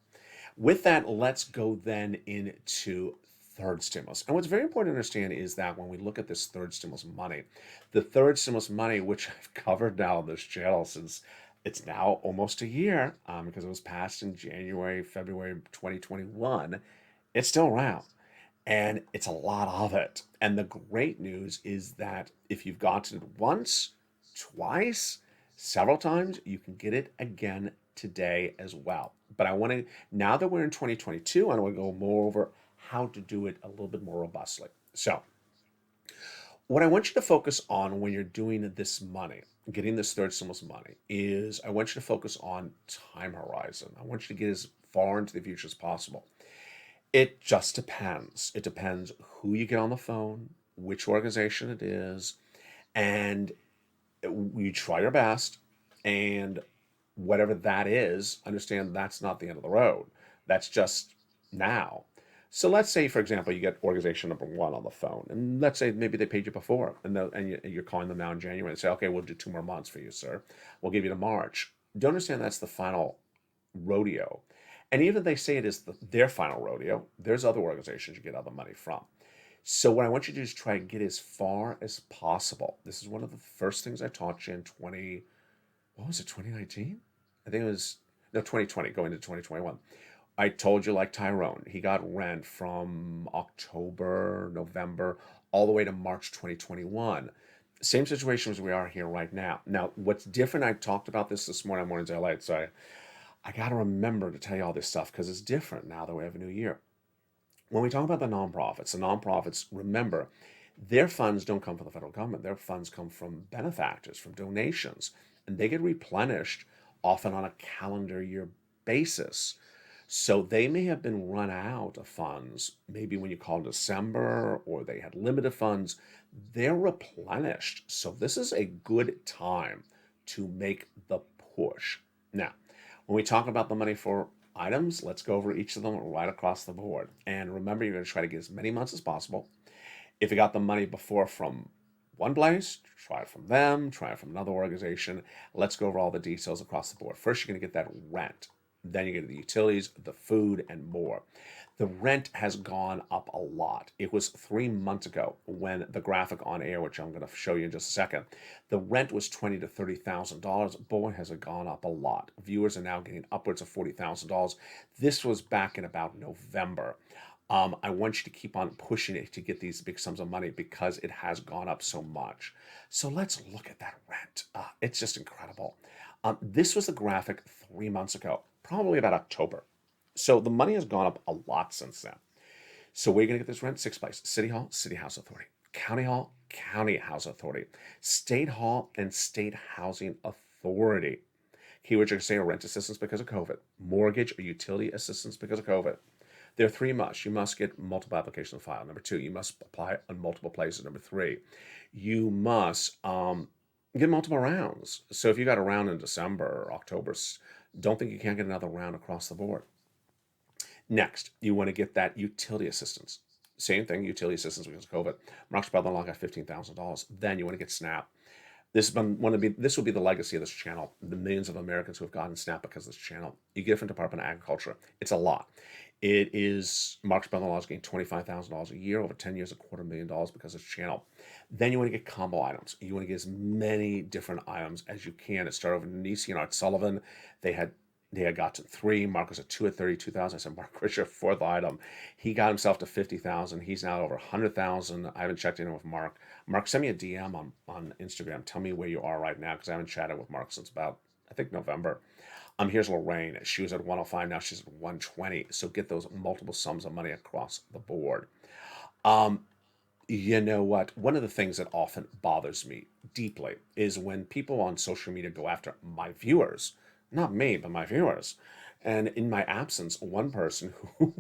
With that, let's go then into third stimulus. And what's very important to understand is that when we look at this third stimulus money, the third stimulus money, which I've covered now on this channel since it's now almost a year, because it was passed in February 2021, it's still around. And it's a lot of it. And the great news is that if you've gotten it once, twice, several times, you can get it again today as well. But I want to, now that we're in 2022, I want to go more over how to do it a little bit more robustly. So what I want you to focus on when you're doing this money, getting this third stimulus money, is I want you to focus on time horizon. I want you to get as far into the future as possible. It just depends. It depends who you get on the phone, which organization it is, and you try your best. And whatever that is, understand that's not the end of the road. That's just now. So let's say, for example, you get organization number 1 on the phone, and let's say maybe they paid you before, and you're calling them now in January and say, okay, we'll do 2 more months for you, sir. We'll give you to March. Don't understand that's the final rodeo. And even if they say it is their final rodeo, there's other organizations you get other money from. So what I want you to do is try and get as far as possible. This is one of the first things I taught you in 2019? I think it was, no, 2020, going to 2021. I told you, like Tyrone, he got rent from October, November, all the way to March 2021. Same situation as we are here right now. Now, what's different, I talked about this morning on Mornings LALATE, so I got to remember to tell you all this stuff because it's different now that we have a new year. When we talk about the nonprofits, remember, their funds don't come from the federal government. Their funds come from benefactors, from donations, and they get replenished often on a calendar year basis. So they may have been run out of funds, maybe when you call in December, or they had limited funds. They're replenished. So this is a good time to make the push. Now, when we talk about the money for items, let's go over each of them right across the board. And remember, you're going to try to get as many months as possible. If you got the money before from one place, try it from them, try it from another organization. Let's go over all the details across the board. First, you're going to get that rent. Then you get the utilities, the food, and more. The rent has gone up a lot. It was 3 months ago when the graphic on air, which I'm going to show you in just a second, the rent was $20,000 to $30,000. Boy, has it gone up a lot. Viewers are now getting upwards of $40,000. This was back in about November. I want you to keep on pushing it to get these big sums of money because it has gone up so much. So let's look at that rent. It's just incredible. This was the graphic 3 months ago, probably about October. So the money has gone up a lot since then. So where are you going to get this rent? 6 places: City Hall, City House Authority; County Hall, County House Authority; State Hall, and State Housing Authority. Keywords are going to say rent assistance because of COVID, mortgage or utility assistance because of COVID. There are 3 musts. You must get multiple applications filed. Number 2, you must apply on multiple places. Number 3, you must get multiple rounds. So if you got a round in December or October, don't think you can't get another round across the board. Next, you want to get that utility assistance. Same thing, utility assistance because of COVID. Mark's brother-in-law got $15,000. Then you want to get SNAP. This will be the legacy of this channel. The millions of Americans who have gotten SNAP because of this channel. You get it from Department of Agriculture. It's a lot. It is, Mark's brother-in-law is getting $25,000 a year over 10 years, $250,000 because of this channel. Then you want to get combo items. You want to get as many different items as you can. It started with Nisi and Art Sullivan. They had gotten 3. Mark was at 2 at $32,000. I said, Mark, where's your 4th item? He got himself to $50,000. He's now over $100,000. I haven't checked in with Mark. Mark, send me a DM on Instagram. Tell me where you are right now because I haven't chatted with Mark since about, I think, November. Here's Lorraine. She was at 105. Now she's at 120. So get those multiple sums of money across the board. You know what? One of the things that often bothers me deeply is when people on social media go after my viewers. Not me, but my viewers. And in my absence, one person who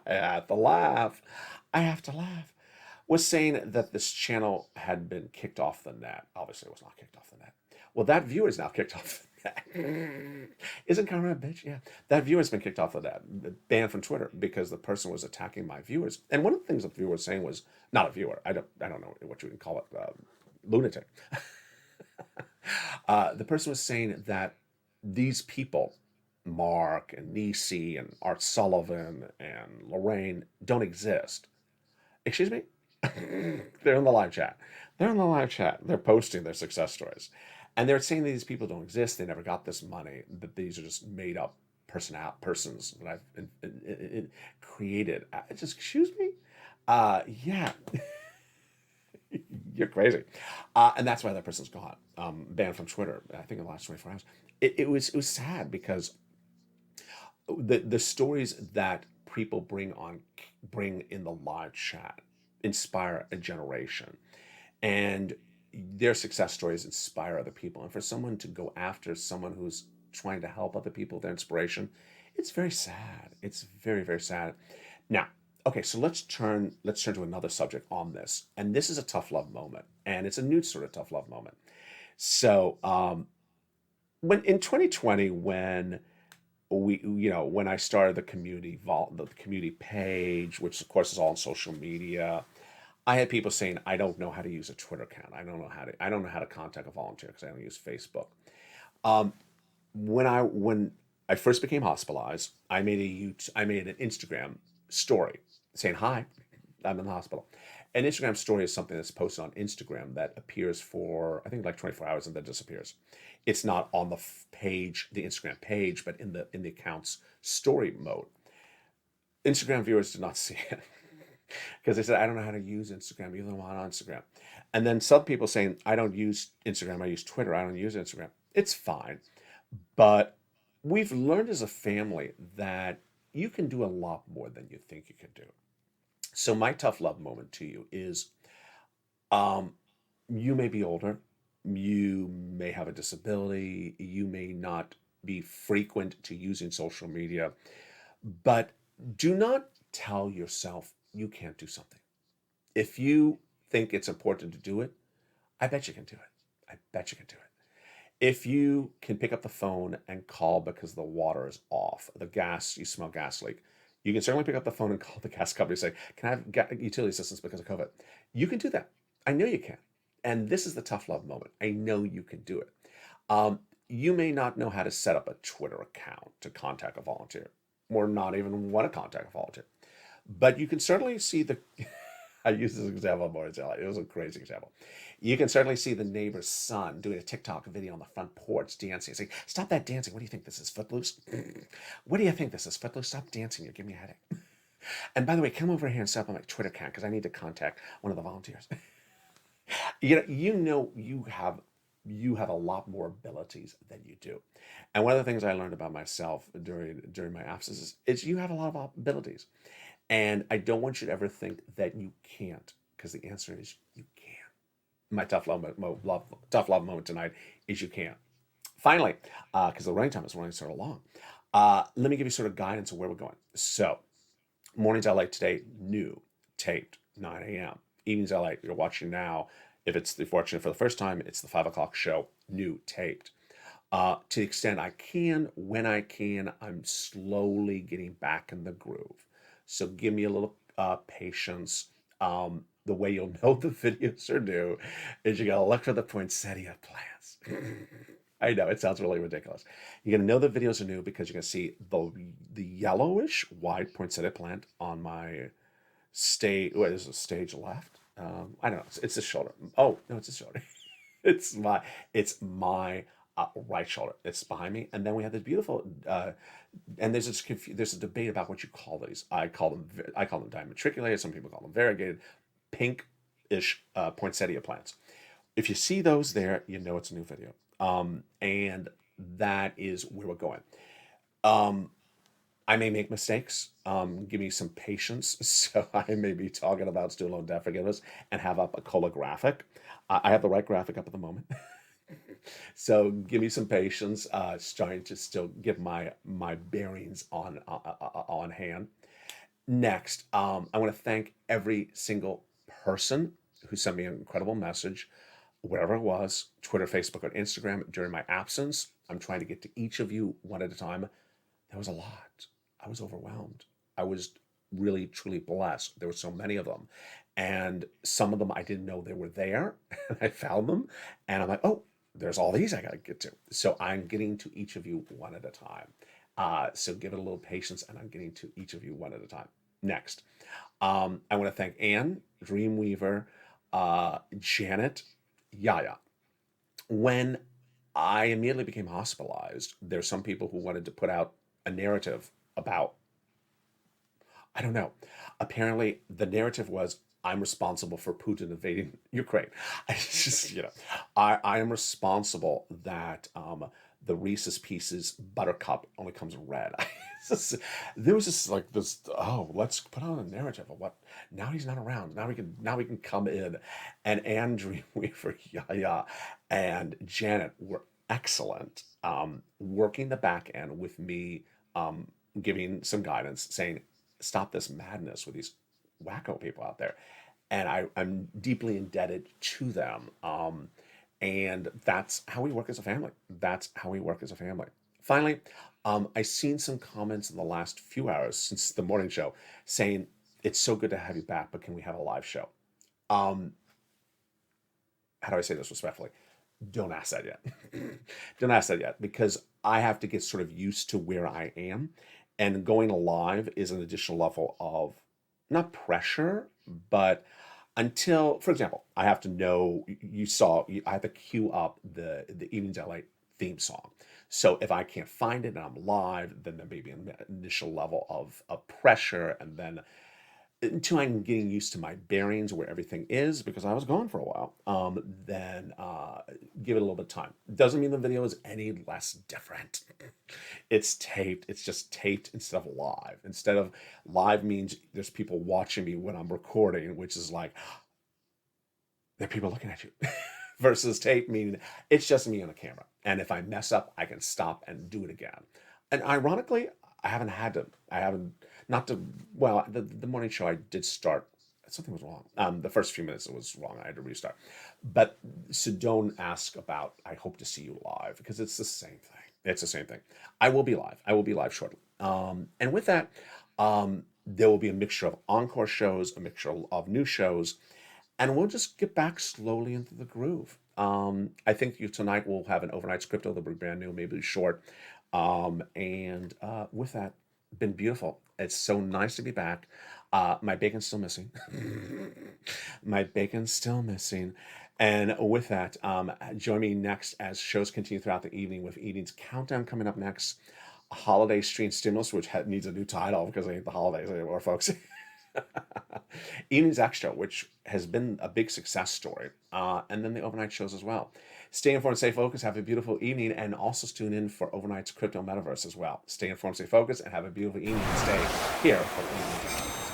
I have to laugh, was saying that this channel had been kicked off the net. Obviously, it was not kicked off the net. Well, that viewer is now kicked off the net. Isn't Conrad a bitch? Yeah. That viewer has been kicked off the net, banned from Twitter because the person was attacking my viewers. And one of the things the viewer was saying was, not a viewer, I don't know what you would call it, lunatic. The person was saying that these people, Mark and Nisi and Art Sullivan and Lorraine, don't exist. Excuse me? They're in the live chat. They're posting their success stories. And they're saying these people don't exist. They never got this money. That these are just made up persons that I've created. Just, excuse me? Yeah. You're crazy. And that's why that person's gone. Banned from Twitter, I think, in the last 24 hours. It was sad because the stories that people bring in the live chat inspire a generation. And their success stories inspire other people. And for someone to go after someone who's trying to help other people with their inspiration, it's very sad. It's very, very sad. Now, okay, so let's turn to another subject on this. And this is a tough love moment. And it's a new sort of tough love moment. So when in 2020, when when I started the community the community page, which of course is all on social media, I had people saying, I don't know how to use a Twitter account. I don't know how to contact a volunteer because I don't use Facebook. When I first became hospitalized, I made an Instagram story saying, "Hi, I'm in the hospital." An Instagram story is something that's posted on Instagram that appears for, I think, like 24 hours and then disappears. It's not on the page, the Instagram page, but in the account's story mode. Instagram viewers did not see it because they said, "I don't know how to use Instagram. You don't want on Instagram." And then some people saying, "I don't use Instagram. I use Twitter. I don't use Instagram." It's fine. But we've learned as a family that you can do a lot more than you think you can do. So my tough love moment to you is, um, you may be older, you may have a disability, you may not be frequent to using social media, but do not tell yourself you can't do something. If you think it's important to do it, I bet you can do it. I bet you can do it. If you can pick up the phone and call because the water is off, the gas, you smell gas leak, you can certainly pick up the phone and call the gas company and say, "Can I have utility assistance because of COVID?" You can do that. I know you can. And this is the tough love moment. I know you can do it. You may not know how to set up a Twitter account to contact a volunteer, or not even want to contact a volunteer, but you can certainly see the I use this example more than it was a crazy example. You can certainly see the neighbor's son doing a TikTok video on the front porch dancing. Saying, "Stop that dancing. What do you think this is, Footloose? What do you think this is, Footloose? Stop dancing. You're giving me a headache. And by the way, come over here and set up on my Twitter account because I need to contact one of the volunteers." You have a lot more abilities than you do. And one of the things I learned about myself during my absences is you have a lot of abilities. And I don't want you to ever think that you can't, because the answer is you can. My tough love moment tonight is you can. Finally, because the running time is running sort of long, let me give you sort of guidance of where we're going. So, mornings LA today, new, taped, 9 a.m. Evenings LA, you're watching now. If it's fortunate for the first time, it's the 5 o'clock show, new, taped. To the extent I can, when I can, I'm slowly getting back in the groove. So give me a little patience. The way you'll know the videos are new is you gotta look for the poinsettia plants. I know it sounds really ridiculous. You're gonna know the videos are new because you're gonna see the yellowish white poinsettia plant on my stage. What is it, stage left? I don't know. It's the shoulder. Oh no, it's the shoulder. it's my it's my right shoulder. It's behind me, and then we have this beautiful. And there's a debate about what you call these. I call them dimatriculated. Some people call them variegated, pink-ish poinsettia plants. If you see those there, you know it's a new video. And that is where we're going. I may make mistakes. Give me some patience. So I may be talking about student loan debt forgiveness and have up a color graphic. I have the right graphic up at the moment. So give me some patience. Trying to still get my bearings on hand. Next, I want to thank every single person who sent me an incredible message, wherever it was, Twitter, Facebook, or Instagram during my absence. I'm trying to get to each of you one at a time. There was a lot. I was overwhelmed. I was really, truly blessed. There were so many of them. And some of them I didn't know they were there. And I found them. And I'm like, oh, there's all these I got to get to. So I'm getting to each of you one at a time. So give it a little patience, and I'm getting to each of you one at a time. Next, I want to thank Anne, Dreamweaver, Janet, Yaya. When I immediately became hospitalized, there's some people who wanted to put out a narrative about, I don't know. Apparently, the narrative was, I'm responsible for Putin invading Ukraine. I am responsible that the Reese's Pieces buttercup only comes in red. There was just like this. Oh, let's put on a narrative of what. Now he's not around. Now we can come in, and Anne Dreamweaver, Yaya, and Janet were excellent, working the back end with me, giving some guidance, saying, stop this madness with these wacko people out there. And I'm deeply indebted to them. And that's how we work as a family. That's how we work as a family. Finally, I've seen some comments in the last few hours since the morning show saying, it's so good to have you back, but can we have a live show? How do I say this respectfully? Don't ask that yet. Don't ask that yet because I have to get sort of used to where I am. And going live is an additional level of not pressure, but until, for example, I have to know, I have to queue up the Evenings LA theme song. So if I can't find it and I'm live, then there may be an initial level of pressure. And then until I'm getting used to my bearings where everything is, because I was gone for a while, then give it a little bit of time. Doesn't mean the video is any less different. It's taped. It's just taped instead of live. Instead of live means there's people watching me when I'm recording, which is like, there are people looking at you. Versus tape meaning it's just me on the camera. And if I mess up, I can stop and do it again. And ironically, I haven't, not to, well, the morning show I did start, something was wrong. The first few minutes it was wrong. I had to restart. But so don't ask about, I hope to see you live, because it's the same thing. It's the same thing. I will be live. I will be live shortly. And with that, there will be a mixture of encore shows, a mixture of new shows, and we'll just get back slowly into the groove. I think tonight we'll have an overnight scripto that'll be brand new, maybe short. And with that, been beautiful. It's so nice to be back. My bacon's still missing. My bacon's still missing. And with that, join me next as shows continue throughout the evening with Evening's Countdown coming up next. A holiday stream stimulus, which needs a new title because I hate the holidays anymore, folks. Evening's Extra, which has been a big success story, and then the overnight shows as well. Stay informed, stay focused, have a beautiful evening, and also tune in for overnight's crypto metaverse as well. Stay informed, stay focused, and have a beautiful evening and stay here for Evening.